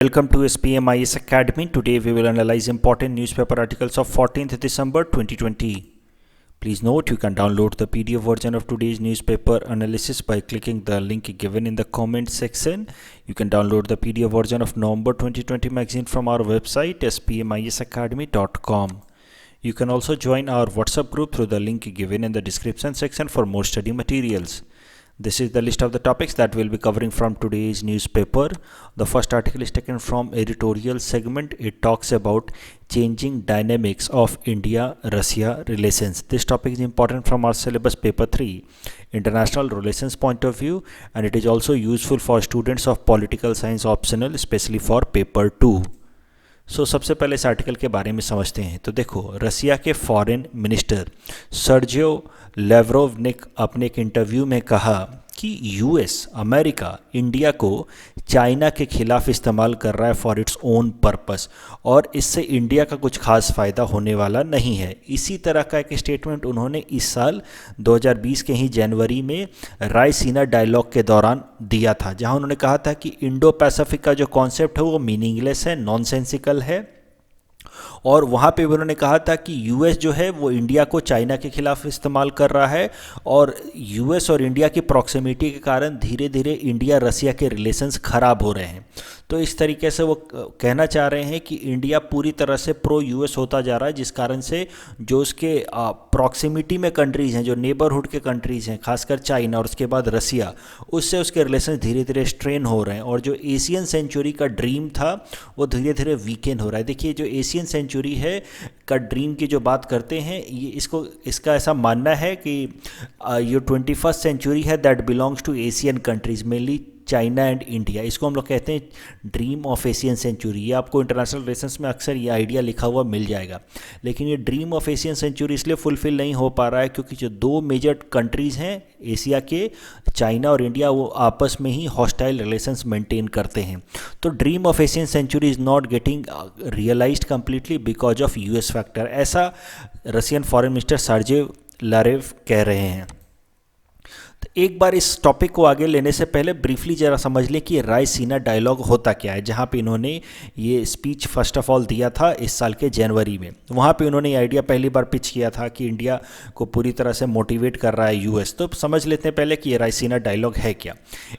Welcome to SPMIS Academy. Today we will analyze important newspaper articles of 14th December 2020. Please note you can download the PDF version of today's newspaper analysis by clicking the link given in the comment section. You can download the PDF version of November 2020 magazine from our website spmisacademy.com. You can also join our WhatsApp group through the link given in the description section for more study materials. This is the list of the topics that we'll be covering from today's newspaper. The first article is taken from editorial segment. It talks about changing dynamics of India-Russia relations. This topic is important from our syllabus paper 3, international relations point of view, and it is also useful for students of political science optional, especially for paper 2. सबसे पहले इस article के बारे में समझते हैं। तो देखो, रसिया के फॉरेन मिनिस्टर सर्जियो लेवरोव ने अपने एक इंटरव्यू में कहा कि यूएस अमेरिका इंडिया को चाइना के खिलाफ इस्तेमाल कर रहा है फॉर इट्स ओन पर्पस और इससे इंडिया का कुछ खास फ़ायदा होने वाला नहीं है। इसी तरह का एक स्टेटमेंट उन्होंने इस साल 2020 के ही जनवरी में रायसीना डायलॉग के दौरान दिया था, जहां उन्होंने कहा था कि इंडो पैसिफिक का जो कॉन्सेप्ट है वो मीनिंगलेस है, नॉनसेंसिकल है, और वहाँ पे उन्होंने कहा था कि यूएस जो है वो इंडिया को चाइना के खिलाफ इस्तेमाल कर रहा है और यूएस और इंडिया की प्रॉक्सिमिटी के कारण धीरे धीरे इंडिया रसिया के रिलेशंस ख़राब हो रहे हैं। तो इस तरीके से वो कहना चाह रहे हैं कि इंडिया पूरी तरह से प्रो यूएस होता जा रहा है, जिस कारण से जो उसके प्रॉक्सिमिटी में कंट्रीज़ हैं, जो नेबरहुड के कंट्रीज़ हैं, खासकर चाइना और उसके बाद रसिया, उससे उसके रिलेशन धीरे धीरे स्ट्रेन हो रहे हैं और जो एशियन सेंचुरी का ड्रीम था वो धीरे धीरे वीकेन हो रहा है। देखिए, जो एशियन सेंचुरी है का ड्रीम की जो बात करते हैं, ये इसका ऐसा मानना है कि ये 21st सेंचुरी है that belongs to Asian countries, mainly China and India. इसको हम लोग कहते हैं ड्रीम ऑफ एशियन सेंचुरी। ये आपको इंटरनेशनल रिलेशंस में अक्सर ये आइडिया लिखा हुआ मिल जाएगा, लेकिन ये ड्रीम ऑफ एशियन सेंचुरी इसलिए फुलफिल नहीं हो पा रहा है क्योंकि जो दो मेजर कंट्रीज़ हैं एशिया के, चाइना और इंडिया, वो आपस में ही हॉस्टाइल रिलेशंस मेंटेन करते हैं। तो dream of Asian century is not getting realized completely because of US factor, ऐसा Russian foreign minister Sergey Lavrov कह रहे हैं। तो एक बार इस टॉपिक को आगे लेने से पहले ब्रीफली जरा समझ लें कि रायसीना डायलॉग होता क्या है, जहाँ पे इन्होंने ये स्पीच फर्स्ट ऑफ ऑल दिया था इस साल के जनवरी में। वहाँ पे उन्होंने ये आइडिया पहली बार पिच किया था कि इंडिया को पूरी तरह से मोटिवेट कर रहा है यूएस। तो समझ लेते हैं पहले कि ये रायसीना डायलॉग है क्या।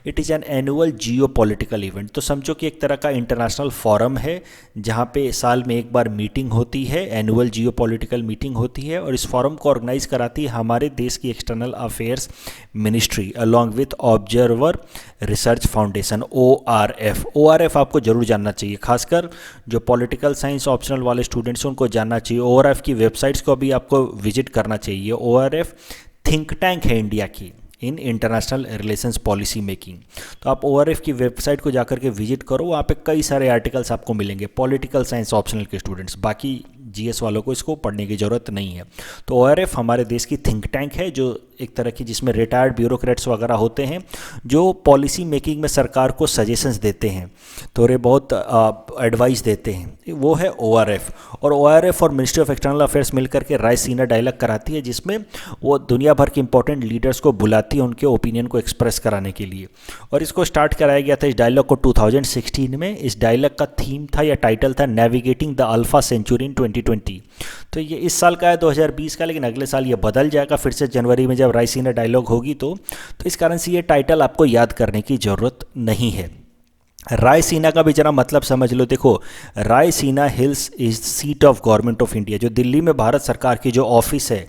It is an annual Jio political event. तो समझो कि एक तरह का इंटरनेशनल फोरम है जहाँ पे साल में एक बार मीटिंग होती है, एनुअल जियो पॉलिटिकल मीटिंग होती है, और इस फोरम को ऑर्गेनाइज कराती है हमारे देश की external affairs ministry along with observer research foundation, ORF। ORF आपको जरूर जानना चाहिए, खासकर जो पॉलिटिकल साइंस ऑप्शनल वाले स्टूडेंट्स हैं उनको जानना चाहिए। ORF की वेबसाइट्स को भी आपको विजिट करना चाहिए। ORF थिंक टैंक है इंडिया की in international relations policy making. तो आप ORF की वेबसाइट को जाकर के विजिट करो, वहाँ पे कई सारे आर्टिकल्स आपको मिलेंगे पॉलिटिकल साइंस ऑप्शनल के स्टूडेंट्स, बाकी GS वालों को इसको पढ़ने की ज़रूरत नहीं है। तो ORF हमारे देश की थिंक टैंक है, जो एक तरह की, जिसमें रिटायर्ड ब्यूरोक्रेट्स वगैरह होते हैं जो पॉलिसी मेकिंग में सरकार को सजेशंस देते हैं, थोड़े बहुत एडवाइस देते हैं, वो है ORF। और ORF और मिनिस्ट्री ऑफ एक्सटर्नल अफेयर्स मिलकर के रायसीना डायलॉग कराती है, जिसमें वो दुनिया भर के इंपॉर्टेंट लीडर्स को बुलाती है उनके ओपिनियन को एक्सप्रेस कराने के लिए। और इसको स्टार्ट कराया गया था इस डायलॉग को 2016 में। इस डायलॉग का थीम था या टाइटल था नेविगेटिंग द अल्फा सेंचुरी इन 2020। तो ये इस साल का है 2020 का, लेकिन अगले साल ये बदल जाएगा फिर से जनवरी में जब रायसीना डायलॉग होगी। तो इस कारण से ये टाइटल आपको याद करने की ज़रूरत नहीं है। रायसीना का भी जरा मतलब समझ लो। देखो, Raisina hills is seat of government of India. जो दिल्ली में भारत सरकार की जो ऑफिस है,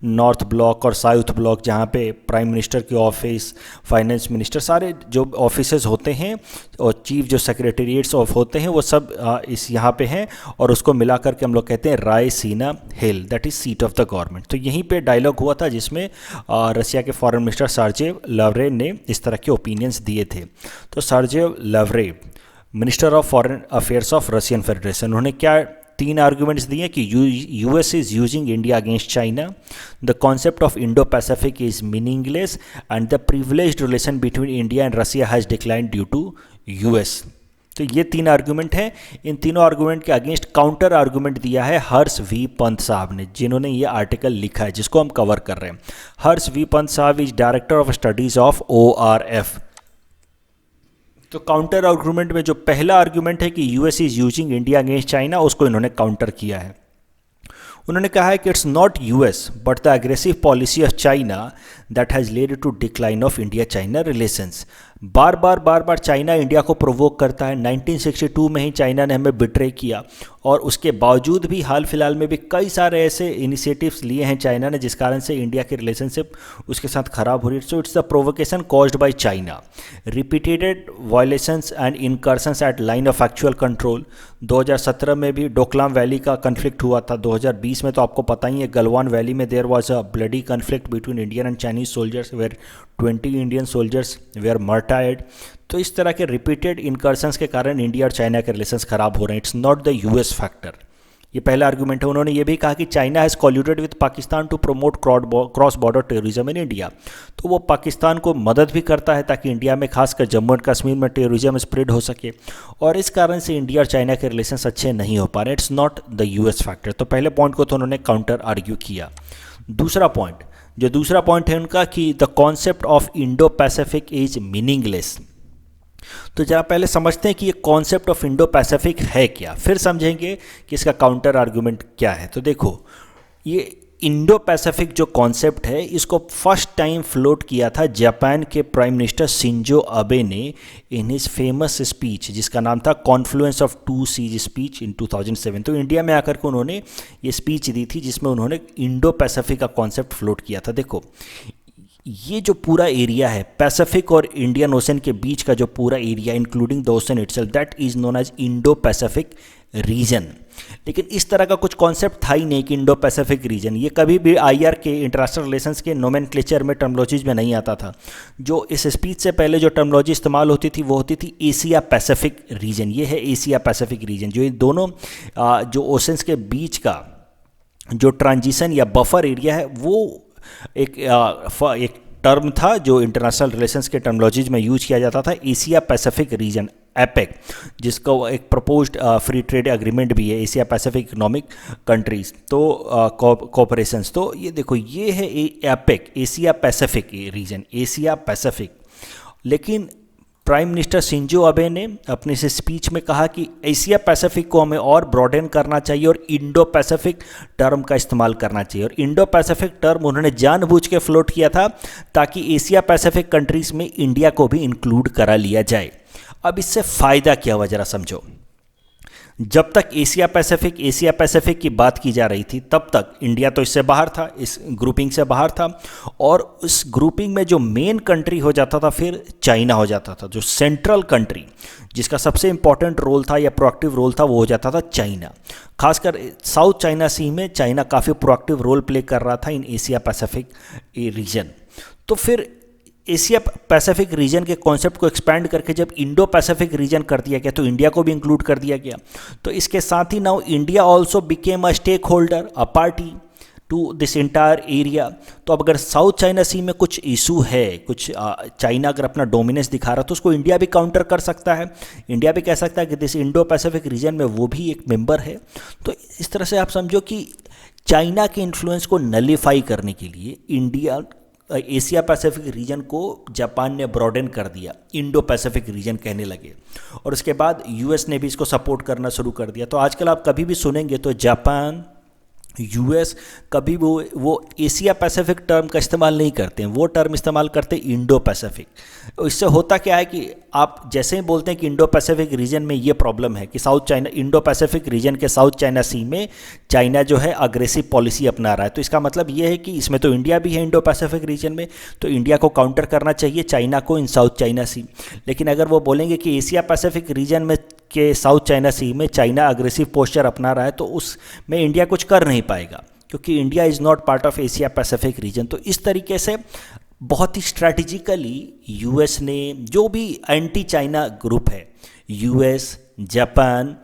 नॉर्थ ब्लॉक और साउथ ब्लॉक, जहाँ पे प्राइम मिनिस्टर की ऑफिस, फाइनेंस मिनिस्टर, सारे जो ऑफिसेज होते हैं और चीफ जो सेक्रेटेरिएट्स ऑफ होते हैं, वो सब इस यहाँ पे हैं, और उसको मिला करके हम लोग कहते हैं Raisina hill, that is seat of the government. तो यहीं पे डायलॉग हुआ था जिसमें रसिया के फॉरेन मिनिस्टर सर्जी लावरेव ने इस तरह के ओपिनियंस दिए थे। तो Sergey Lavrov, minister of foreign affairs of Russian federation, उन्होंने क्या 3 आर्ग्यूमेंट्स दिए कि US is using India against China, the concept of Indo Pacific is meaningless, and the privileged relation between India and Russia has declined due to US. तो ये 3 argument हैं। इन तीनों argument के against counter argument दिया है हर्ष V Pant साहब ने, जिन्होंने ये आर्टिकल लिखा है जिसको हम कवर कर रहे हैं। हर्ष वी पंत साहब is director of studies of ORF। तो काउंटर आर्गूमेंट में जो पहला आर्गूमेंट है कि US is using India against China, उसको इन्होंने काउंटर किया है। उन्होंने कहा है कि it's not US but the aggressive policy of China that has led to decline of India China relations. बार बार चाइना इंडिया को प्रोवोक करता है। 1962 में ही चाइना ने हमें बिट्रे किया, और उसके बावजूद भी हाल फिलहाल में भी कई सारे ऐसे इनिशिएटिव्स लिए हैं चाइना ने जिस कारण से इंडिया की रिलेशनशिप उसके साथ खराब हो रही है। So it's the provocation caused by China, repeated violations and incursions at line of actual control. 2017 में भी डोकलाम वैली का कन्फ्लिक्ट हुआ था। 2020 में तो आपको पता ही है, गलवान वैली में there was a bloody conflict between Indian and Chinese soldiers where 20 Indian soldiers were martyred. तो इस तरह के रिपीटेड इनकर्शंस के कारण इंडिया और चाइना के रिलेशंस खराब हो रहे हैं। It's not the US factor, ये पहला आर्गूमेंट है। उन्होंने ये भी कहा कि China has colluded with Pakistan to promote cross border terrorism in India. तो वो पाकिस्तान को मदद भी करता है ताकि इंडिया में खासकर जम्मू एंड कश्मीर में टेररिज्म स्प्रेड हो सके, और इस कारण से इंडिया और चाइना के रिलेशंस अच्छे नहीं हो पा रहे। It's not the US factor. तो पहले पॉइंट को तो उन्होंने काउंटर आर्ग्यू किया। दूसरा पॉइंट है उनका कि the concept of Indo Pacific is meaningless. तो जरा पहले समझते हैं कि ये कॉन्सेप्ट ऑफ इंडो पैसिफिक है क्या, फिर समझेंगे कि इसका काउंटर आर्गुमेंट क्या है। तो देखो, ये इंडो पैसिफिक जो कॉन्सेप्ट है इसको फर्स्ट टाइम फ्लोट किया था जापान के प्राइम मिनिस्टर शिंजो अबे ने इन हिज फेमस स्पीच जिसका नाम था confluence of two seas speech in 2007। तो इंडिया में आकर के उन्होंने ये स्पीच दी थी जिसमें उन्होंने इंडो पैसिफिक का कॉन्सेप्ट फ्लोट किया था। देखो, ये जो पूरा एरिया है पैसिफिक और इंडियन ओशन के बीच का जो पूरा area including the ocean itself, that is known as Indo Pacific region. लेकिन इस तरह का कुछ कॉन्सेप्ट था ही नहीं कि इंडो पैसिफिक रीजन, ये कभी भी आईआर के इंटरनेशनल रिलेशंस के नोमेनक्लेचर में टर्मोलॉजीज में नहीं आता था। जो इस स्पीच से पहले जो टर्मोलॉजी इस्तेमाल होती थी वो होती थी एशिया पैसिफिक रीजन। ये है एशिया पैसिफिक रीजन, जो ये दोनों जो ओशंस के बीच का जो ट्रांजिशन या बफर एरिया है वो एक टर्म था जो इंटरनेशनल रिलेशंस के टर्मोलॉजीज में यूज किया जाता था, एशिया पैसिफिक रीजन एपेक, जिसका एक प्रपोज्ड फ्री ट्रेड एग्रीमेंट भी है, एशिया पैसिफिक इकोनॉमिक कंट्रीज तो कोऑपरेशंस। तो ये देखो, ये है APEC, Asia Pacific region, Asia Pacific. लेकिन प्राइम मिनिस्टर शिंजो अबे ने अपने इस स्पीच में कहा कि एशिया पैसिफिक को हमें और ब्रॉडन करना चाहिए और इंडो पैसिफिक टर्म का इस्तेमाल करना चाहिए। और इंडो पैसिफिक टर्म उन्होंने जानबूझ के फ्लोट किया था ताकि एशिया पैसिफिक कंट्रीज में इंडिया को भी इंक्लूड करा लिया जाए। अब इससे फ़ायदा क्या हुआ जरा समझो। जब तक एशिया पैसिफिक की बात की जा रही थी तब तक इंडिया तो इससे बाहर था, इस ग्रुपिंग से बाहर था, और उस ग्रुपिंग में जो मेन कंट्री हो जाता था फिर चाइना हो जाता था। जो सेंट्रल कंट्री जिसका सबसे इंपॉर्टेंट रोल था या प्रोएक्टिव रोल था वो हो जाता था चाइना। खासकर साउथ चाइना सी में चाइना काफ़ी प्रोएक्टिव रोल प्ले कर रहा था इन एशिया पैसिफिक रीजन। तो फिर एशिया पैसिफिक रीजन के कॉन्सेप्ट को एक्सपैंड करके जब इंडो पैसिफिक रीजन कर दिया गया तो इंडिया को भी इंक्लूड कर दिया गया। तो इसके साथ ही now India also became a stakeholder, a party to this entire area. तो अब अगर साउथ चाइना सी में कुछ इशू है, कुछ चाइना अगर अपना डोमिनेंस दिखा रहा तो उसको इंडिया भी काउंटर कर सकता है। इंडिया भी कह सकता है कि दिस इंडो पैसिफिक रीजन में वो भी एक मेंबर है। तो इस तरह से आप समझो कि चाइना के इन्फ्लुएंस को नलीफाई करने के लिए एशिया पैसिफिक रीजन को जापान ने ब्रॉडन कर दिया, इंडो पैसिफिक रीजन कहने लगे, और उसके बाद यूएस ने भी इसको सपोर्ट करना शुरू कर दिया। तो आजकल आप कभी भी सुनेंगे तो जापान, यूएस कभी वो एशिया पैसिफिक टर्म का इस्तेमाल नहीं करते हैं, वो टर्म इस्तेमाल करते हैं इंडो पैसिफिक। इससे होता क्या है कि आप जैसे ही बोलते हैं कि इंडो पैसिफिक रीजन में ये प्रॉब्लम है कि south China, Indo Pacific reason के साउथ चाइना सी में चाइना जो है अग्रेसिव पॉलिसी अपना रहा है, तो इसका मतलब ये है कि इसमें तो इंडिया भी है इंडो पैसिफिक रीजन में, तो इंडिया को काउंटर करना चाहिए चाइना को इन साउथ चाइना सी। लेकिन अगर वो बोलेंगे कि एशिया पैसिफिक रीजन में के साउथ चाइना सी में चाइना अग्रेसिव पोस्चर अपना रहा है तो उसमें इंडिया कुछ कर नहीं पाएगा, क्योंकि India is not part of Asia Pacific region. तो इस तरीके से बहुत ही स्ट्रैटेजिकली यूएस ने, जो भी एंटी चाइना ग्रुप है, यूएस, जापान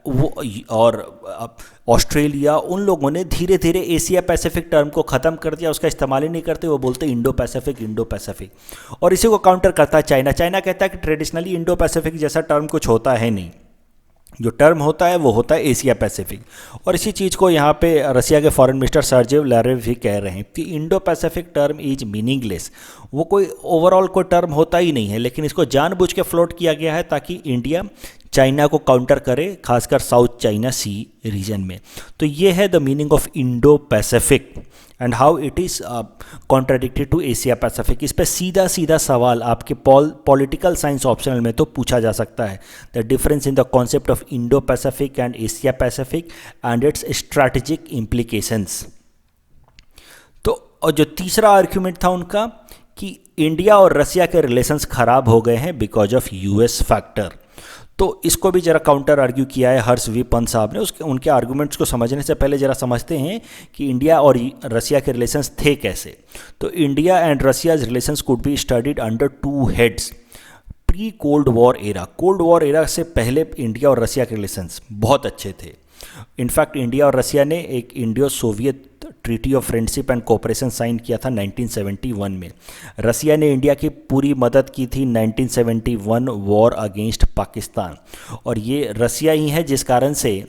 वो और ऑस्ट्रेलिया, उन लोगों ने धीरे धीरे एशिया पैसिफिक टर्म को ख़त्म कर दिया, उसका इस्तेमाल ही नहीं करते, वो बोलते इंडो पैसिफिक। और इसी को काउंटर करता है चाइना। चाइना कहता है कि ट्रेडिशनली इंडो पैसिफिक जैसा टर्म कुछ होता है नहीं, जो टर्म होता है वो होता है एशिया पैसिफिक। और इसी चीज़ को यहाँ पे रसिया के फॉरेन मिनिस्टर सर्जेव लैवरोव भी कह रहे हैं कि Indo Pacific term is meaningless. वो कोई ओवरऑल कोई टर्म होता ही नहीं है, लेकिन इसको जानबूझ के फ्लोट किया गया है ताकि इंडिया चाइना को काउंटर करे, खासकर साउथ चाइना सी रीजन में। तो ये है the meaning of Indo Pacific and how it is contradicted to Asia Pacific. इस पर सीधा सीधा सवाल आपके पॉलिटिकल साइंस ऑप्शनल में तो पूछा जा सकता है, the difference in the concept of Indo Pacific and Asia Pacific and it's strategic implications. तो और जो तीसरा आर्ग्यूमेंट था उनका कि इंडिया और रसिया के रिलेशंस खराब हो गए हैं बिकॉज ऑफ यूएस फैक्टर। तो इसको भी जरा काउंटर आर्ग्यू किया है हर्ष वी पंत साहब ने। उनके आर्गूमेंट्स को समझने से पहले जरा समझते हैं कि इंडिया और रसिया के रिलेशंस थे कैसे। तो India and Russia's relations could be studied under two heads. Pre cold war era, cold war era से पहले इंडिया और रसिया के रिलेशंस बहुत अच्छे थे। इनफैक्ट इंडिया और रसिया ने एक Indo Soviet treaty of friendship and cooperation sign किया था 1971 में। रसिया ने इंडिया की पूरी मदद की थी 1971 वॉर अगेंस्ट पाकिस्तान, और ये रसिया ही है जिस कारण से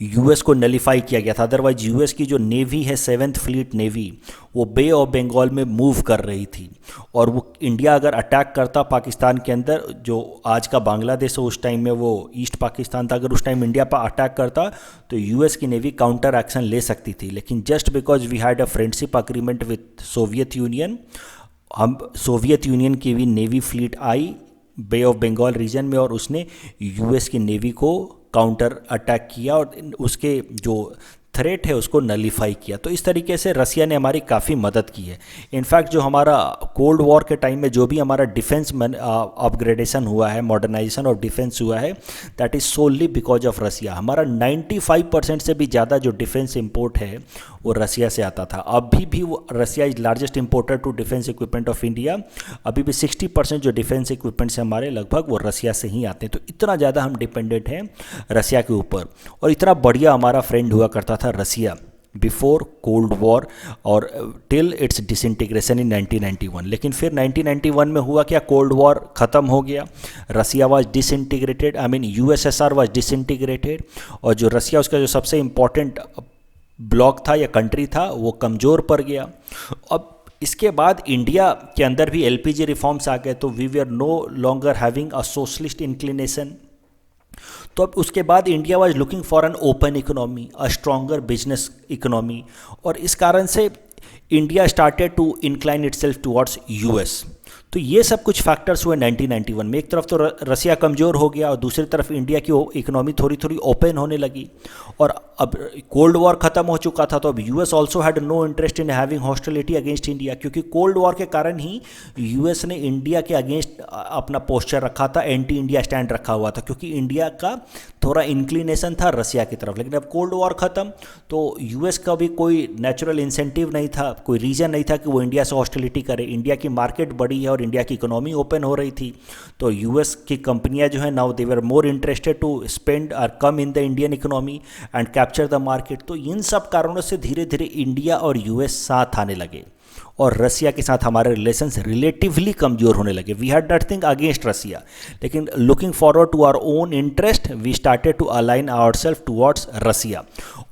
यूएस को नलीफाई किया गया था। अदरवाइज यूएस की जो नेवी है 7th फ्लीट नेवी, वो बे ऑफ बंगाल में मूव कर रही थी, और वो इंडिया अगर अटैक करता पाकिस्तान के अंदर, जो आज का बांग्लादेश है उस टाइम में वो ईस्ट पाकिस्तान था, अगर उस टाइम इंडिया पर अटैक करता तो यूएस की नेवी काउंटर एक्शन ले सकती थी। लेकिन just because we had a friendship agreement with Soviet Union, हम सोवियत यूनियन की भी नेवी फ्लीट आई बे ऑफ बंगाल रीजन में, और उसने यूएस की नेवी को काउंटर अटैक किया और उसके जो थ्रेट है उसको नलीफाई किया। तो इस तरीके से रसिया ने हमारी काफ़ी मदद की है। इनफैक्ट जो हमारा कोल्ड वॉर के टाइम में जो भी हमारा डिफेंस अपग्रेडेशन हुआ है, मॉडर्नाइजेशन ऑफ डिफेंस हुआ है, that is solely because of Russia. हमारा 95% से भी ज़्यादा जो डिफेंस इंपोर्ट है वो रसिया से आता था। अभी भी वो Russia is largest importer to defence equipment of India. अभी भी 60% जो डिफेंस इक्विपमेंट से हमारे लगभग वो रसिया से ही आते हैं। तो इतना ज़्यादा हम डिपेंडेंट हैं रसिया के ऊपर, और इतना बढ़िया हमारा फ्रेंड हुआ करता था रसिया बिफोर कोल्ड वॉर और टिल इट्स डिसइंटीग्रेशन इन 1991। लेकिन फिर 1991 में हुआ क्या, कोल्ड वॉर ख़त्म हो गया, Russia was disintegrated, I mean USSR was disintegrated, और जो रसिया उसका जो सबसे इम्पॉर्टेंट ब्लॉक था या कंट्री था वो कमज़ोर पड़ गया। अब इसके बाद इंडिया के अंदर भी एलपीजी रिफॉर्म्स आ गए, तो we were no longer having a socialist inclination. तो अब उसके बाद India was looking for an open economy, a stronger business economy, और इस कारण से India started to incline itself towards US. तो ये सब कुछ फैक्टर्स हुए 1991 में। एक तरफ तो रसिया कमज़ोर हो गया और दूसरी तरफ इंडिया की इकोनॉमी थोड़ी थोड़ी ओपन होने लगी, और अब कोल्ड वॉर ख़त्म हो चुका था। तो अब US also had no interest in having hostility against India, क्योंकि कोल्ड वॉर के कारण ही यूएस ने इंडिया के अगेंस्ट अपना पोस्चर रखा था, एंटी इंडिया स्टैंड रखा हुआ था, क्योंकि इंडिया का थोड़ा इंक्लिनेशन था रसिया की तरफ। लेकिन अब कोल्ड वॉर ख़त्म तो यूएस का भी कोई नेचुरल इंसेंटिव नहीं था, कोई रीज़न नहीं था कि वो इंडिया से हॉस्टिलिटी करे। इंडिया की मार्केट बड़ी है और इंडिया की इकोनॉमी ओपन हो रही थी, तो यूएस की कंपनियां जो है now they were more interested to spend और come in the Indian economy and capture the market. तो इन सब कारणों से धीरे धीरे इंडिया और यूएस साथ आने लगे, और रसिया के साथ हमारे रिलेशंस रिलेटिवली कमज़ोर होने लगे। We had nothing against Russia, लेकिन looking forward to our own interest we started to align ourself towards Russia.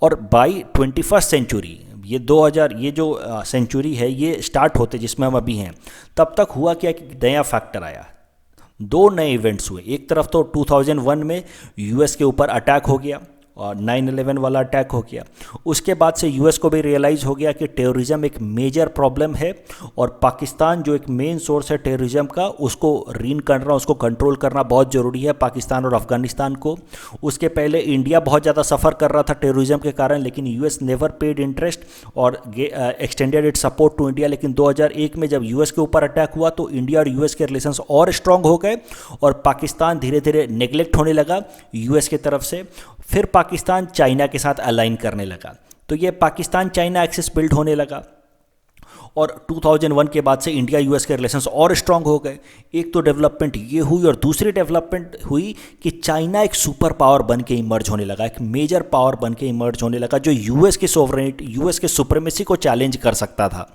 और बाई 21st सेंचुरी, ये 2000 ये जो सेंचुरी है ये स्टार्ट होते जिसमें हम अभी हैं, तब तक हुआ क्या कि नया फैक्टर आया, दो नए इवेंट्स हुए। एक तरफ तो 2001 में यूएस के ऊपर अटैक हो गया और 9/11 वाला अटैक हो गया। उसके बाद से यूएस को भी रियलाइज़ हो गया कि टेररिज्म एक मेजर प्रॉब्लम है, और पाकिस्तान जो एक मेन सोर्स है टेररिज्म का, उसको रीन करना, उसको कंट्रोल करना बहुत ज़रूरी है, पाकिस्तान और अफगानिस्तान को। उसके पहले इंडिया बहुत ज़्यादा सफ़र कर रहा था टेररिज्म के कारण, लेकिन यूएस नेवर पेड इंटरेस्ट और extended it support to India. लेकिन 2001 में जब यूएस के ऊपर अटैक हुआ तो इंडिया और यूएस के रिलेशंस और स्ट्रांग हो गए, और पाकिस्तान धीरे धीरे नेग्लेक्ट होने लगा यूएस की तरफ से। फिर पाकिस्तान चाइना के साथ अलाइन करने लगा, तो ये पाकिस्तान चाइना एक्सिस बिल्ड होने लगा। और 2001 के बाद से इंडिया यूएस के रिलेशंस और स्ट्रांग हो गए। एक तो डेवलपमेंट ये हुई और दूसरी डेवलपमेंट हुई कि चाइना एक सुपर पावर बन के इमर्ज होने लगा, एक मेजर पावर बन के इमर्ज होने लगा जो यूएस की सोवरेनिटी, यूएस के सुप्रीमेसी को चैलेंज कर सकता था।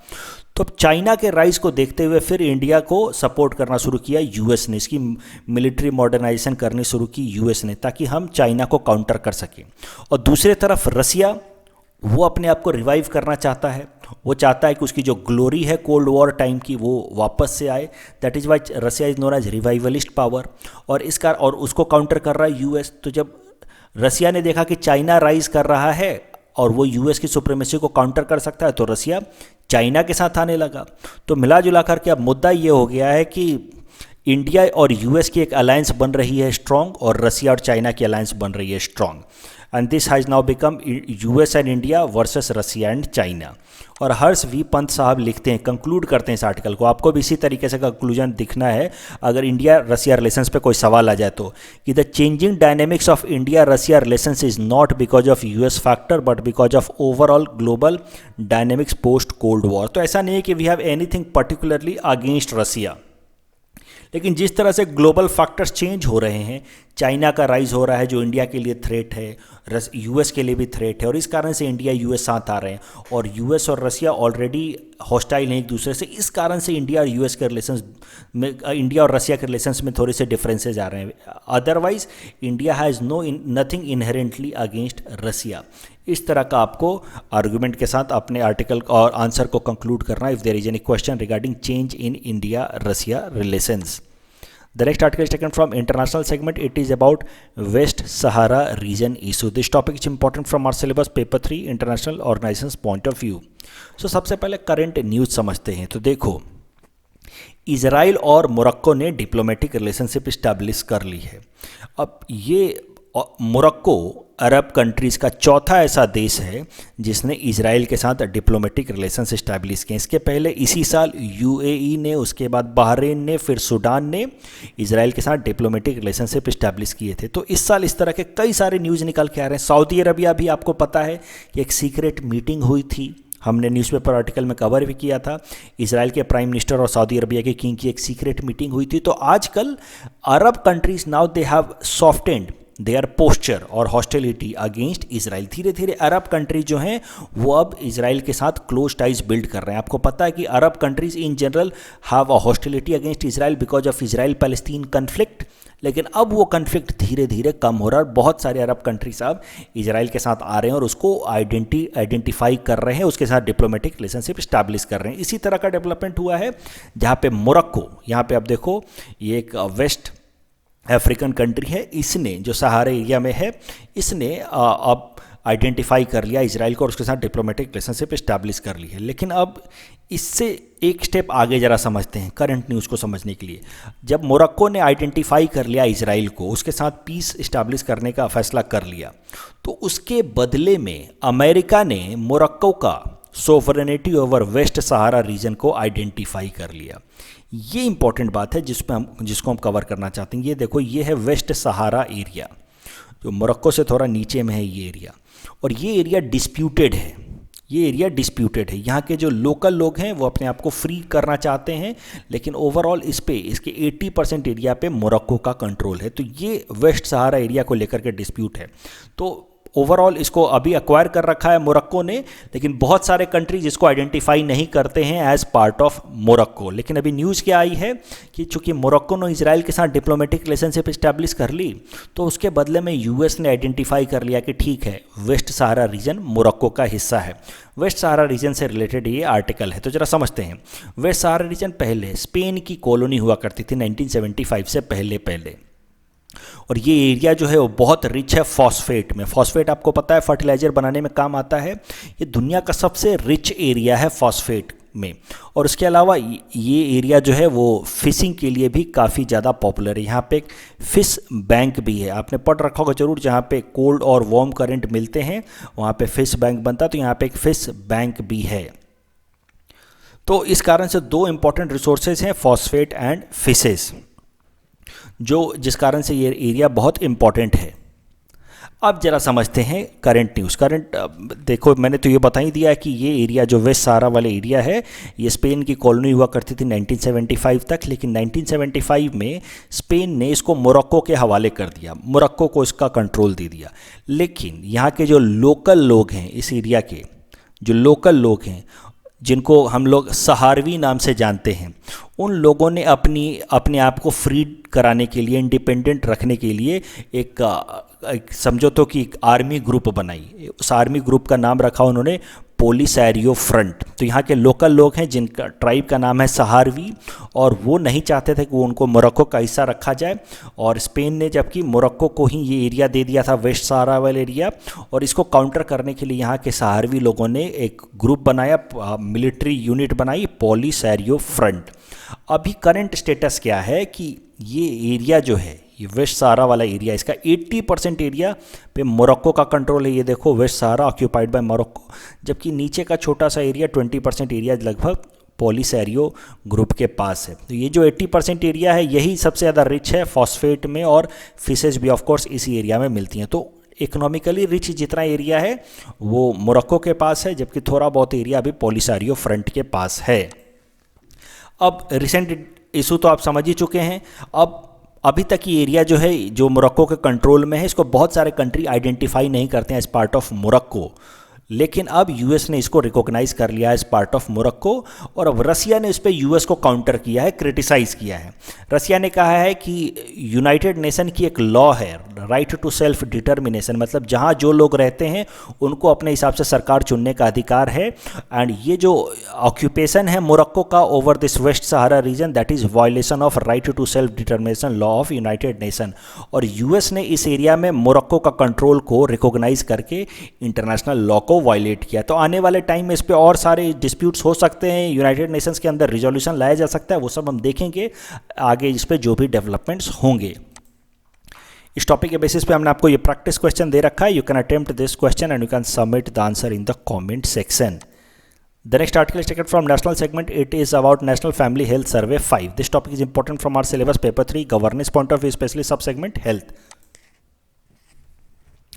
तो अब चाइना के राइज को देखते हुए फिर इंडिया को सपोर्ट करना शुरू किया यूएस ने, इसकी मिलिट्री मॉडर्नाइजेशन करनी शुरू की यूएस ने, ताकि हम चाइना को काउंटर कर सकें। और दूसरी तरफ रसिया, वो अपने आप को रिवाइव करना चाहता है, वो चाहता है कि उसकी जो ग्लोरी है कोल्ड वॉर टाइम की वो वापस से आए। That is why Russia is known as revivalist power, और उसको काउंटर कर रहा है यूएस। तो जब रसिया ने देखा कि चाइना राइज कर रहा है और वो यूएस की सुप्रीमेसी को काउंटर कर सकता है, तो रसिया चाइना के साथ आने लगा। तो मिला जुला करके अब मुद्दा ये हो गया है कि इंडिया और यूएस की एक अलायंस बन रही है स्ट्रांग, और रसिया और चाइना की अलायंस बन रही है strong. And this has now become US and India versus Russia and China. और हर्ष वी पंत साहब लिखते हैं, कंक्लूड करते हैं इस आर्टिकल को, आपको भी इसी तरीके से कंक्लूजन दिखना है अगर इंडिया रसिया रिलेशंस पे कोई सवाल आ जाए तो, कि the changing dynamics of India Russia relations is not because of US factor but because of overall global dynamics post cold war. तो ऐसा नहीं है कि we have anything particularly against Russia, लेकिन जिस तरह से ग्लोबल फैक्टर्स चेंज हो रहे हैं, चाइना का राइज हो रहा है जो इंडिया के लिए थ्रेट है, यूएस के लिए भी थ्रेट है, और इस कारण से इंडिया यूएस साथ आ रहे हैं, और यूएस और रसिया ऑलरेडी हॉस्टाइल हैं एक दूसरे से। इस कारण से इंडिया और यूएस के रिलेशंस में, इंडिया और रसिया के रिलेशंस में थोड़े से डिफरेंसेज आ रहे हैं। Otherwise India has nothing inherently against Russia. इस तरह का आपको आर्गुमेंट के साथ अपने आर्टिकल और आंसर को कंक्लूड करना if there is any question regarding change in India Russia relations. The next article is taken from international segment. It is about West Sahara region issue. This topic is important from our syllabus paper 3 international organizations point of view. So सबसे पहले current news समझते हैं। तो देखो, Israel और Morocco ने diplomatic relationship establish कर ली है। अब ये मोरक्को अरब कंट्रीज़ का चौथा ऐसा देश है जिसने इजराइल के साथ डिप्लोमेटिक रिलेशंस इस्टेब्लिश किए। इसके पहले इसी साल यूएई ने, उसके बाद बहरीन ने, फिर सूडान ने इजराइल के साथ डिप्लोमेटिक रिलेशनशिप इस्टेब्लिश किए थे। तो इस साल इस तरह के कई सारे न्यूज़ निकल के आ रहे हैं। सऊदी अरबिया भी आपको पता है कि एक सीक्रेट मीटिंग हुई थी, हमने न्यूज़पेपर आर्टिकल में कवर भी किया था। इजराइल के प्राइम मिनिस्टर और सऊदी अरबिया के किंग की एक सीक्रेट मीटिंग हुई थी। तो आजकल Arab countries now they have softened their posture और हॉस्टिलिटी अगेंस्ट इजराइल। धीरे धीरे अरब कंट्रीज जो हैं वो अब इजराइल के साथ क्लोज टाइज बिल्ड कर रहे हैं। आपको पता है कि अरब countries in general have a hostility against Israel because of Israel Palestine conflict, लेकिन अब वो कन्फ्लिक्ट धीरे धीरे कम हो रहा है। बहुत सारे अरब कंट्रीज अब इजराइल के साथ आ रहे हैं और उसको आइडेंटिफाई कर रहे हैं, उसके साथ डिप्लोमेटिक रिलेशनशिप इस्टेब्लिश कर रहे हैं। इसी तरह का डेवलपमेंट हुआ है जहाँ पे मोरक्को, यहाँ पे आप देखो ये एक वेस्ट अफ्रीकन कंट्री है, इसने जो सहारा एरिया में है, इसने अब आइडेंटिफाई कर लिया इजराइल को और उसके साथ डिप्लोमेटिक रिलेशनशिप इस्टेब्लिश कर ली है। लेकिन अब इससे एक स्टेप आगे ज़रा समझते हैं करंट न्यूज़ को समझने के लिए। जब मोरक्को ने आइडेंटिफाई कर लिया इजराइल को, उसके साथ पीस इस्टेब्लिश करने का फैसला कर लिया, तो उसके बदले में अमेरिका ने मोरक्को का sovereignty over waste Sahara reason को आइडेंटिफाई कर लिया। ये इंपॉर्टेंट बात है जिसको हम कवर करना चाहते हैं। ये देखो, ये है वेस्ट सहारा एरिया जो मोरक्को से थोड़ा नीचे में है ये एरिया, और ये एरिया डिस्प्यूटेड है। ये एरिया डिस्प्यूटेड है। यहाँ के जो लोकल लोग हैं वो अपने आप को फ्री करना चाहते हैं, लेकिन ओवरऑल इसके 80% एरिया पे मोरक्को का कंट्रोल है। तो ये वेस्ट सहारा एरिया को लेकर के डिस्प्यूट है। तो ओवरऑल इसको अभी एक्वायर कर रखा है मोरक्को ने, लेकिन बहुत सारे कंट्रीज इसको आइडेंटिफाई नहीं करते हैं एज पार्ट ऑफ मोरक्को। लेकिन अभी न्यूज़ क्या आई है कि चूंकि मोरक्को ने इजराइल के साथ डिप्लोमेटिक रिलेशनशिप इस्टेब्लिश कर ली, तो उसके बदले में यूएस ने आइडेंटिफाई कर लिया कि ठीक है, वेस्ट सहारा रीजन मोरक्को का हिस्सा है। वेस्ट सहारा रीजन से रिलेटेड ये आर्टिकल है, तो जरा समझते हैं। वेस्ट सहारा रीजन पहले स्पेन की कॉलोनी हुआ करती थी 1975 से पहले, और ये एरिया जो है वो बहुत रिच है फॉस्फेट में। फॉस्फेट आपको पता है फर्टिलाइजर बनाने में काम आता है। ये दुनिया का सबसे रिच एरिया है फॉस्फेट में, और उसके अलावा ये एरिया जो है वो फिशिंग के लिए भी काफ़ी ज़्यादा पॉपुलर है। यहाँ पे एक फिश बैंक भी है, आपने पढ़ रखा होगा जरूर, जहाँ पे कोल्ड और वार्म करंट मिलते हैं वहाँ पे फिश बैंक बनता है। तो यहाँ पे एक फिश बैंक भी है। तो इस कारण से दो इंपॉर्टेंट रिसोर्सेज हैं, फॉस्फेट एंड फिशेस, जिस कारण से ये एरिया बहुत इंपॉर्टेंट है। अब जरा समझते हैं करंट न्यूज़। करंट देखो, मैंने तो ये बता ही दिया कि ये एरिया जो वेस्ट सहारा वाला एरिया है, ये स्पेन की कॉलोनी हुआ करती थी 1975 तक, लेकिन 1975 में स्पेन ने इसको मोरक्को के हवाले कर दिया, मोरक्को को इसका कंट्रोल दे दिया। लेकिन यहाँ के जो लोकल लोग हैं, इस एरिया के जो लोकल लोग हैं, जिनको हम लोग सहारवी नाम से जानते हैं, उन लोगों ने अपने आप को फ्री कराने के लिए, इंडिपेंडेंट रखने के लिए एक समझो तो कि एक आर्मी ग्रुप बनाई। उस आर्मी ग्रुप का नाम रखा उन्होंने पोलिसारियो फ्रंट। तो यहाँ के लोकल लोग हैं जिनका ट्राइब का नाम है सहारवी, और वो नहीं चाहते थे कि वो उनको मोरक्को का हिस्सा रखा जाए, और स्पेन ने जबकि मोरक्को को ही ये एरिया दे दिया था, वेस्ट सहारा वाला एरिया। और इसको काउंटर करने के लिए यहाँ के सहारवी लोगों ने एक ग्रुप बनाया, मिलिट्री यूनिट बनाई, पोलिसारियो फ्रंट। अभी करंट स्टेटस क्या है कि ये एरिया जो है, ये वेस्ट सहारा वाला एरिया, इसका 80% एरिया पे मोरक्को का कंट्रोल है। ये देखो, West Sahara occupied by Morocco, जबकि नीचे का छोटा सा एरिया 20% एरिया लगभग पोलिसारियो ग्रुप के पास है। तो ये जो 80% एरिया है, यही सबसे ज़्यादा रिच है फॉस्फेट में, और फिशेज भी ऑफ कोर्स इसी एरिया में मिलती हैं। तो इकोनॉमिकली रिच जितना एरिया है वो मोरक्को के पास है, जबकि थोड़ा बहुत एरिया अभी पोलिसारियो फ्रंट के पास है। अब रिसेंट इशू तो आप समझ ही चुके हैं। अभी तक ये एरिया जो है, जो मोरक्को के कंट्रोल में है, इसको बहुत सारे कंट्री आइडेंटिफाई नहीं करते हैं एज पार्ट ऑफ मोरक्को, लेकिन अब यूएस ने इसको रिकॉग्नाइज कर लिया एज पार्ट ऑफ मोरक्को। और अब रसिया ने इस पर यूएस को काउंटर किया है, क्रिटिसाइज किया है। रसिया ने कहा है कि यूनाइटेड नेशन की एक लॉ है, राइट टू सेल्फ डिटर्मिनेशन, मतलब जहाँ जो लोग रहते हैं उनको अपने हिसाब से सरकार चुनने का अधिकार है। एंड ये जो ऑक्यूपेशन है मोरक्को का over this West Sahara region, that is violation of right to self determination law of United Nation. और यूएस ने इस एरिया में मोरक्को का कंट्रोल को रिकॉग्नाइज करके इंटरनेशनल लॉ को वायलेट किया। तो आने वाले टाइम में इस पे और सारे डिस्प्यूट्स हो सकते हैं, यूनाइटेड नेशंस के अंदर रिजोल्यूशन लाया जा सकता है, वो सब हम देखेंगे आगे इस पे जो भी डेवलपमेंट्स होंगे। इस टॉपिक के बेसिस पे हमने आपको ये प्रैक्टिस क्वेश्चन दे रखा है। You can attempt this question and you can submit the answer in the comment section. The next article is taken from national segment. It is about National Family Health Survey 5. This topic is important from our syllabus paper 3 governance point of view, especially subsegment health.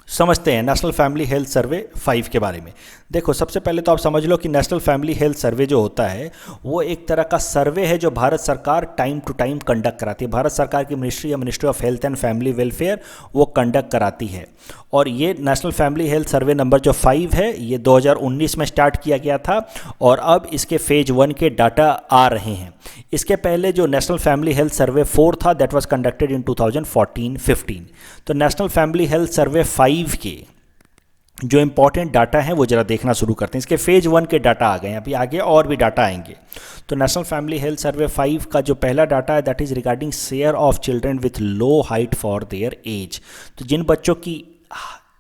समझते हैं national family health सर्वे 5 के बारे में। देखो, सबसे पहले तो आप समझ लो कि नेशनल फैमिली हेल्थ सर्वे जो होता है वो एक तरह का सर्वे है जो भारत सरकार टाइम टू टाइम कंडक्ट कराती है। भारत सरकार की मिनिस्ट्री या ministry of health and family welfare वो कंडक्ट कराती है। और ये national family health survey number जो 5 है, ये 2019 में स्टार्ट किया गया था, और अब इसके फेज 1 के डाटा आ रहे हैं। इसके पहले जो नेशनल फैमिली हेल्थ सर्वे 4 था, दैट वाज कंडक्टेड इन 2014-15। तो नेशनल फैमिली हेल्थ सर्वे 5 के जो इंपॉर्टेंट डाटा हैं वो जरा देखना शुरू करते हैं। इसके फेज 1 के डाटा आ गए हैं, अभी आगे और भी डाटा आएंगे। तो नेशनल फैमिली हेल्थ सर्वे 5 का जो पहला डाटा है, that is regarding share of children with low height for their age. तो जिन बच्चों की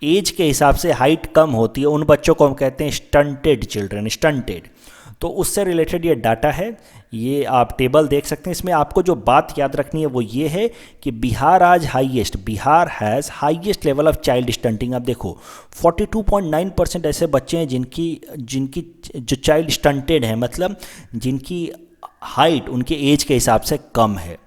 एज के हिसाब से हाइट कम होती है, उन बच्चों को हम कहते हैं स्टंटेड चिल्ड्रन, स्टंटेड। तो उससे रिलेटेड ये डाटा है, ये आप टेबल देख सकते हैं। इसमें आपको जो बात याद रखनी है वो ये है कि Bihar Bihar has highest level of child stunting. अब देखो 42.9% ऐसे बच्चे हैं जिनकी जो चाइल्ड स्टंटेड हैं, मतलब जिनकी हाइट उनके एज के हिसाब से कम है।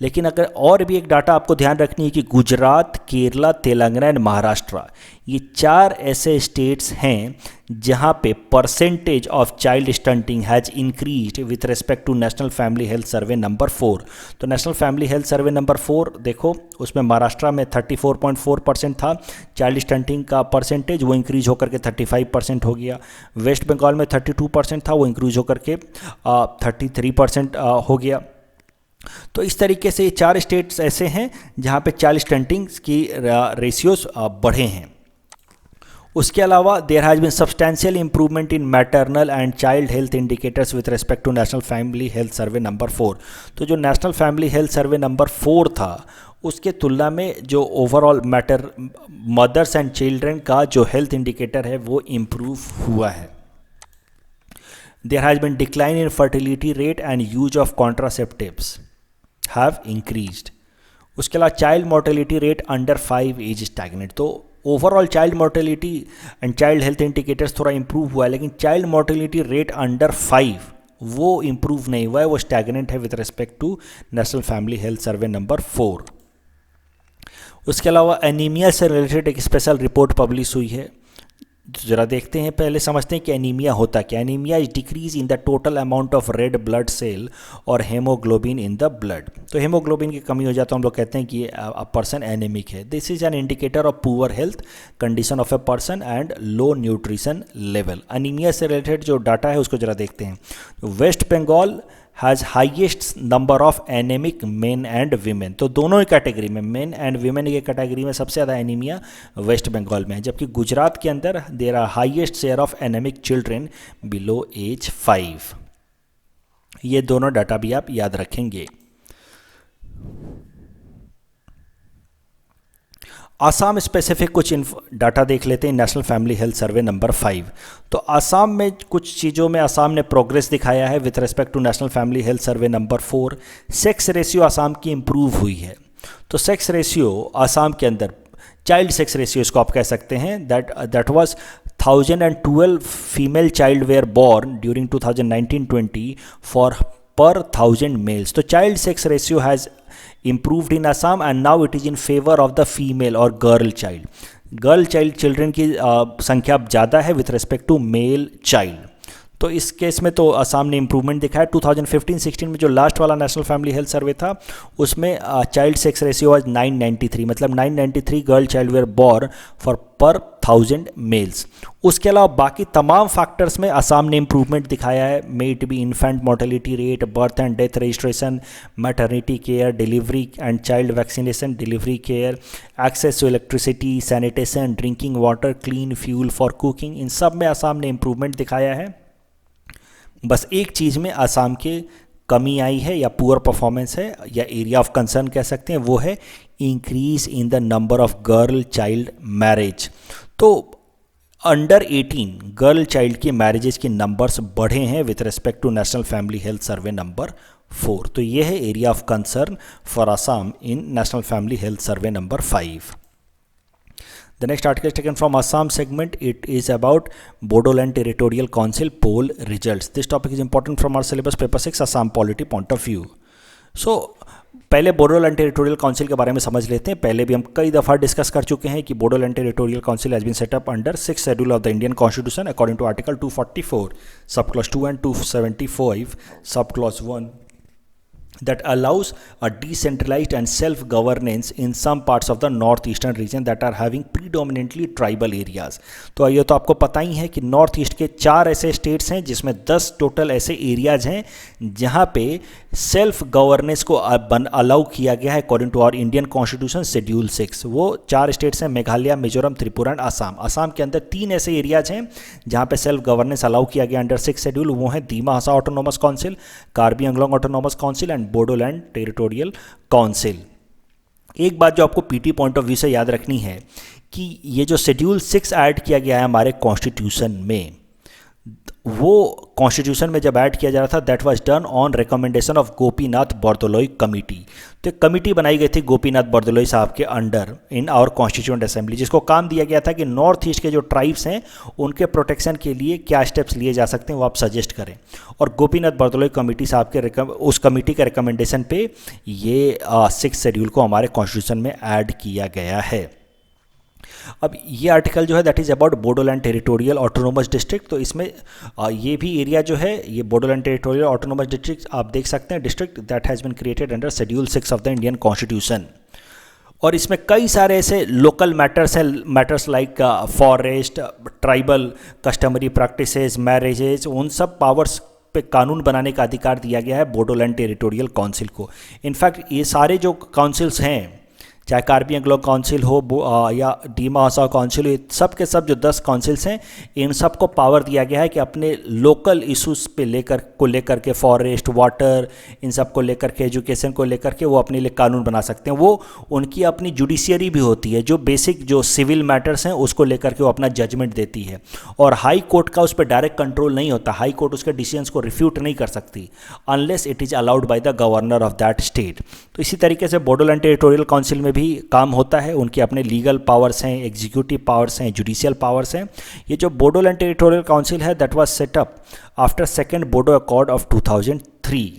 लेकिन अगर और भी एक डाटा आपको ध्यान रखनी है कि गुजरात, केरला, तेलंगाना एंड महाराष्ट्र, ये 4 ऐसे स्टेट्स हैं जहां पे percentage of child stunting has increased with respect to national family health survey number 4। तो national family health survey number 4 देखो, उसमें महाराष्ट्र में 34.4% था चाइल्ड स्टंटिंग का परसेंटेज, वो इंक्रीज होकर के 35% हो गया। वेस्ट बंगाल में 32% था, वो इंक्रीज होकर के 33% हो गया। तो इस तरीके से 4 स्टेट्स ऐसे हैं जहां पे चाइल्ड स्टंटिंग की रेशियोज बढ़े हैं। उसके अलावा there has been substantial improvement in maternal and child health indicators with respect to national family health survey number 4। तो जो national family health survey number 4 था, उसके तुलना में जो ओवरऑल मदर्स एंड चिल्ड्रन का जो हेल्थ इंडिकेटर है वो इम्प्रूव हुआ है। There has been decline in fertility rate and use of contraceptives have increased. उसके अलावा child mortality rate under 5 age stagnate. तो overall child mortality and child health indicators थोड़ा इंप्रूव हुआ है, लेकिन चाइल्ड मोर्टेलिटी रेट अंडर 5 वो improve नहीं हुआ है, वो स्टैग्नेंट है with respect to national family health survey number 4। उसके अलावा एनीमिया से रिलेटेड एक स्पेशल रिपोर्ट पब्लिश हुई है। ज़रा देखते हैं, पहले समझते हैं कि एनीमिया होता क्या। Anaemia is decrease in the total amount of red blood cell और हेमोग्लोबिन इन द ब्लड। तो हेमोग्लोबिन की कमी हो जाता है, हम लोग कहते हैं कि अ पर्सन एनेमिक है। This is an indicator of poor health condition of a person and low nutrition level. Anaemia से रिलेटेड जो डाटा है उसको ज़रा देखते हैं। West Bengal has highest number of anaemic men and women. तो दोनों ही कैटेगरी में, मेन एंड वीमेन की कैटेगरी में सबसे ज़्यादा एनीमिया वेस्ट बंगाल में है, जबकि गुजरात के अंदर there are highest share of anaemic children below age 5। ये दोनों डाटा भी आप याद रखेंगे। आसाम स्पेसिफिक कुछ डाटा देख लेते हैं। National family health survey number 5। तो आसाम में कुछ चीज़ों में आसाम ने प्रोग्रेस दिखाया है with respect to national family health survey number 4। Sex ratio Assam की इम्प्रूव हुई है। तो सेक्स रेशियो आसाम के अंदर, चाइल्ड सेक्स रेशियो इसको आप कह सकते हैं, that was 1012 female child were born during 2019-20 for per 1000 males. तो child sex ratio has improved in Assam and now it is in favor of the female or girl child. Girl child children की संख्या ज़्यादा है with respect to male child. तो इस case में तो असम ने इंप्रूवमेंट दिखाया। 2015-16 में जो लास्ट वाला नेशनल फैमिली हेल्थ सर्वे था उसमें चाइल्ड सेक्स रेशियो वाज 993, मतलब 993 girl child were born for per 1000 mails. उसके अलावा बाकी तमाम फैक्टर्स में असम ने इंप्रूवमेंट दिखाया है। May it be infant mortality rate, birth and death registration, maternity care, delivery and child vaccination, delivery care, access to electricity, sanitation, drinking water, clean fuel for cooking, इन सब में असम ने इंप्रूवमेंट दिखाया है। बस एक चीज़ में असम के कमी आई है या पुअर परफॉर्मेंस है या एरिया ऑफ कंसर्न कह सकते हैं, वो है increase in the number of girl child marriage. तो अंडर 18 गर्ल चाइल्ड की मैरिजेज के नंबर्स बढ़े हैं with respect to national family health survey number 4। तो ये है area of concern for Assam in national family health survey number 5। The next article is taken from Assam segment. It is about Bodoland Territorial Council poll results. This topic is important from our syllabus paper 6 Assam polity point of view. So पहले Bodoland territorial council के बारे में समझ लेते हैं। पहले भी हम कई दफ़ा डिस्कस कर चुके हैं कि Bodoland territorial council has been set up under 6th schedule of the Indian constitution according to article 244 sub clause 2 and 275 sub clause 1 that allows a decentralized and self-governance in some parts of the northeastern region that are having predominantly tribal areas. तो ये तो आपको पता ही है कि north east के 4 ऐसे स्टेट्स हैं जिसमें 10 टोटल ऐसे एरियाज हैं जहाँ पे सेल्फ गवर्नेंस को अलाउ किया गया है according to our Indian constitution schedule 6। वो 4 स्टेट्स हैं मेघालय, मिजोरम, त्रिपुरा एंड आसाम। आसाम के अंदर 3 ऐसे एरियाज हैं जहाँ पे सेल्फ गवर्नेंस अलाउ किया गया अंडर 6th शेड्यूल। वो है दीमा हसा autonomous council, Karbi Anglong autonomous council and Bodoland territorial council. एक बात जो आपको पीटी पॉइंट ऑफ व्यू से याद रखनी है कि ये जो शेड्यूल 6 ऐड किया गया है हमारे कॉन्स्टिट्यूशन में, वो कॉन्स्टिट्यूशन में जब ऐड किया जा रहा था that was done on recommendation of Gopinath Bordoloi committee. तो एक कमिटी बनाई गई थी गोपीनाथ बोरदोलोई साहब के under in our constituent assembly, जिसको काम दिया गया था कि नॉर्थ ईस्ट के जो ट्राइब्स हैं उनके प्रोटेक्शन के लिए क्या स्टेप्स लिए जा सकते हैं वो आप सजेस्ट करें। और गोपीनाथ बोरदोलोई कमिटी साहब के उस कमिटी के रिकमेंडेशन पे ये 6th शेड्यूल को हमारे कॉन्स्टिट्यूशन में ऐड किया गया है। अब ये आर्टिकल जो है that is about Bodoland territorial autonomous district. तो इसमें ये भी एरिया जो है ये बोडोलैंड टेरिटोरियल ऑटोनोमस डिस्ट्रिक्ट आप देख सकते हैं, district that has been created under schedule 6 of the Indian constitution. और इसमें कई सारे ऐसे लोकल मैटर्स हैं, matters like forest, tribal customary practices, marriages, उन सब पावर्स पे कानून बनाने का अधिकार दिया गया है बोडोलैंड टेरिटोरियल काउंसिल को। इनफैक्ट ये सारे जो काउंसिल्स हैं, चाहे कार्बी आंगलोंग काउंसिल हो या डीमा हसा काउंसिल हो, सब के सब जो 10 काउंसिल्स हैं इन सब को पावर दिया गया है कि अपने लोकल इशूज़ पे लेकर के फॉरेस्ट, वाटर, इन सब को लेकर के, एजुकेशन को लेकर के वो अपने लिए कानून बना सकते हैं। वो उनकी अपनी जुडिशियरी भी होती है जो बेसिक जो सिविल मैटर्स हैं उसको लेकर के वो अपना जजमेंट देती है। और हाई कोर्ट का उस पर डायरेक्ट कंट्रोल नहीं होता, हाई कोर्ट उसके डिसीजंस को रिफ्यूट नहीं कर सकती unless it is allowed by the governor of that state. तो इसी तरीके से बोडोलैंड टेरिटोरियल काउंसिल में भी काम होता है, उनके अपने लीगल पावर्स हैं, एग्जीक्यूटिव पावर्स हैं, जुडिशियल पावर्स हैं। ये जो बोडोलैंड टेरिटोरियल काउंसिल है that was set up after 2nd Bodo accord of 2003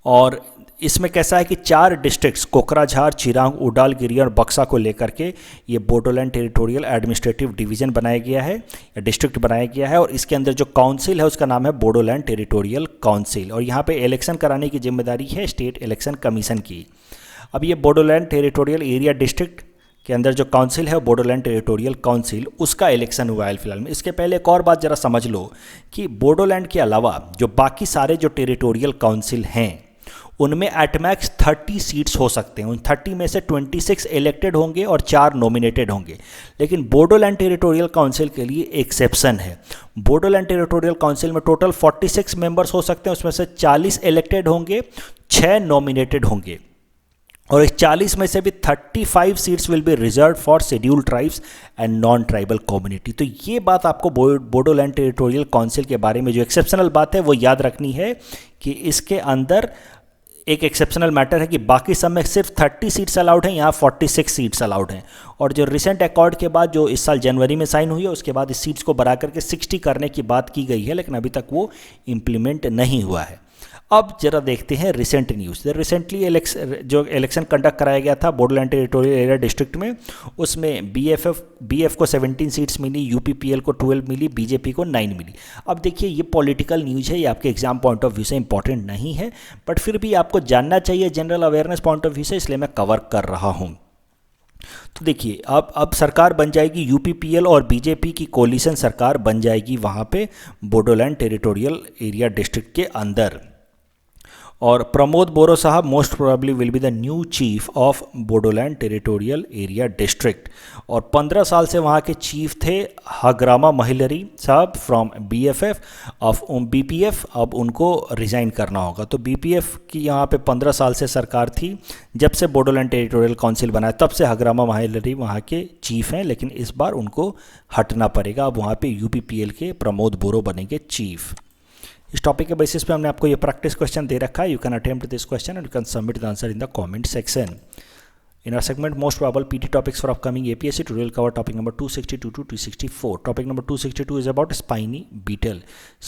और इसमें कैसा है कि 4 डिस्ट्रिक्ट्स कोकराझार, चिरांग, उडाल, गिरिया और बक्सा को लेकर के ये बोडोलैंड टेरिटोरियल एडमिनिस्ट्रेटिव डिवीजन बनाया गया है या डिस्ट्रिक्ट बनाया गया है, और इसके अंदर जो काउंसिल है उसका नाम है बोडोलैंड टेरिटोरियल काउंसिल, और यहाँ पे इलेक्शन कराने की जिम्मेदारी है स्टेट इलेक्शन कमीशन की। अब ये बोडोलैंड टेरिटोरियल एरिया डिस्ट्रिक्ट के अंदर जो काउंसिल है बोडोलैंड टेरिटोरियल काउंसिल, उसका इलेक्शन हुआ है फिलहाल में। इसके पहले एक और बात जरा समझ लो कि बोडोलैंड के अलावा जो बाकी सारे जो टेरिटोरियल काउंसिल हैं उनमें एट मैक्स 30 सीट्स हो सकते हैं। उन 30 में से 26 इलेक्टेड होंगे और 4 नॉमिनेटेड होंगे। लेकिन बोडोलैंड टेरिटोरियल काउंसिल के लिए एक्सेप्शन है। बोडोलैंड टेरिटोरियल काउंसिल में टोटल 46 मेंबर्स हो सकते हैं, उसमें से 40 इलेक्टेड होंगे, 6 नॉमिनेटेड होंगे, और इस 40 में से भी 35 seats will be reserve for scheduled tribes and non tribal community. तो ये बात आपको बोडोलैंड टेरिटोरियल काउंसिल के बारे में जो एक्सेप्शनल बात है वो याद रखनी है कि इसके अंदर एक एक्सेप्शनल मैटर है कि बाकी सब में सिर्फ 30 सीट्स अलाउड हैं, यहाँ 46 सीट्स अलाउड हैं। और जो रिसेंट अकॉर्ड के बाद जो इस साल जनवरी में साइन हुई है उसके बाद इस सीट्स को बढ़ा करके 60 करने की बात की गई है, लेकिन अभी तक वो इम्प्लीमेंट नहीं हुआ है। अब जरा देखते हैं रिसेंट न्यूज़। रिसेंटली जो इलेक्शन कंडक्ट कराया गया था बोडोलैंड टेरिटोरियल एरिया डिस्ट्रिक्ट में, उसमें बीएफ को 17 सीट्स मिली, यूपीपीएल को 12 मिली, बीजेपी को 9 मिली। अब देखिए ये पॉलिटिकल न्यूज़ है, ये आपके एग्जाम पॉइंट ऑफ व्यू से इंपॉर्टेंट नहीं है, बट फिर भी आपको जानना चाहिए general awareness point of view से, इसलिए मैं कवर कर रहा हूँ। तो देखिए अब सरकार बन जाएगी, यूपीपीएल और बीजेपी की कोलिशन सरकार बन जाएगी वहाँ पे बोडोलैंड टेरिटोरियल एरिया डिस्ट्रिक्ट के अंदर, और प्रमोद बोरो साहब most probably will be the new chief of Bodoland territorial area district. और 15 साल से वहाँ के चीफ थे हग्रामा महिलरी साहब फ्रॉम बीएफएफ ऑफ बीपीएफ। अब उनको रिज़ाइन करना होगा। तो बीपीएफ की यहाँ पे 15 साल से सरकार थी, जब से बोडोलैंड टेरिटोरियल काउंसिल बना है तब से हग्रामा महिलरी वहाँ के चीफ हैं, लेकिन इस बार उनको हटना पड़ेगा। अब वहाँ पे यूपीपीएल के प्रमोद बोरो बनेंगे चीफ। इस टॉपिक के बेसिस पे हमने आपको ये प्रैक्टिस क्वेश्चन दे रखा है। You can attempt this question and you can submit the answer in the comment section. In our segment, most probable PT topics for upcoming APSC, today we'll cover topic number 262 to 264. Topic number 262 is about spiny beetle.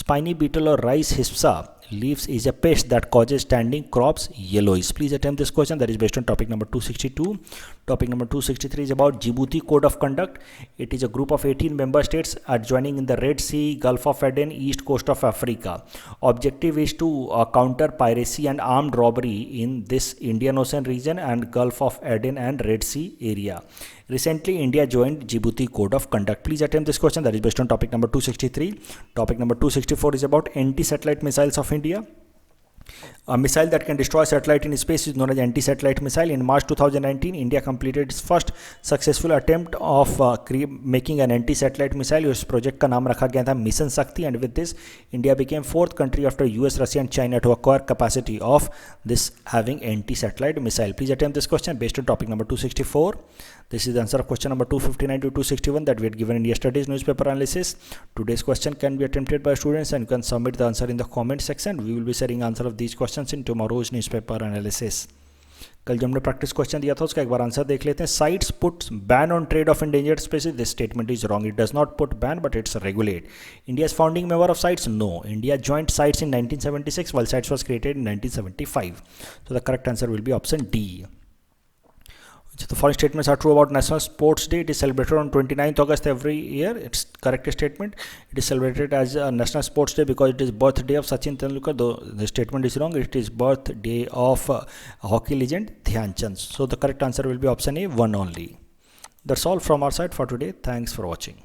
Spiny beetle or rice hypsa leaves is a pest that causes standing crops yellowish. Please attempt this question that is based on topic number 262. Topic number 263 is about Djibouti Code of Conduct. It is a group of 18 member states adjoining in the Red Sea, Gulf of Aden, east coast of Africa. Objective is to counter piracy and armed robbery in this Indian Ocean region and Gulf of Aden and Red Sea area. Recently, India joined Djibouti Code of Conduct. Please attempt this question that is based on topic number 263. Topic number 264 is about anti-satellite missiles of India. A missile that can destroy satellite in space is known as anti-satellite missile. In March 2019, India completed its first successful attempt of making an anti-satellite missile. इस project का नाम रखा गया था mission शक्ति, and with this, India became 4th country after US, Russia, and China to acquire capacity of this having anti-satellite missile. Please attempt this question based on topic number 264. This is the answer of question number 259 to 261 that we had given in yesterday's newspaper analysis. Today's question can be attempted by students and you can submit the answer in the comment section. We will be sharing answer of these questions in tomorrow's newspaper analysis. कल जो हमने practice question दिया था उसका एक बार answer देख लेते हैं. Sites puts ban on trade off endangered species. This statement is wrong. It does not put ban but it's regulate. India's founding member of CITES? No. India joined CITES in 1976 while CITES was created in 1975. So the correct answer will be option D. The following statements are true about National Sports Day. It is celebrated on 29th August every year. It's correct statement. It is celebrated as a National Sports Day because it is birthday of Sachin Tendulkar. Though the statement is wrong, it is birthday of hockey legend Dhyan Chand. So the correct answer will be option A, one only. That's all from our side for today. Thanks for watching.